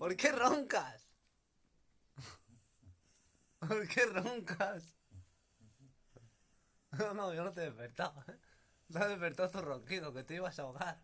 ¿Por qué roncas? ¿Por qué roncas? No, no, yo no te he despertado, ¿eh? Te has despertado tu ronquido, que te ibas a ahogar.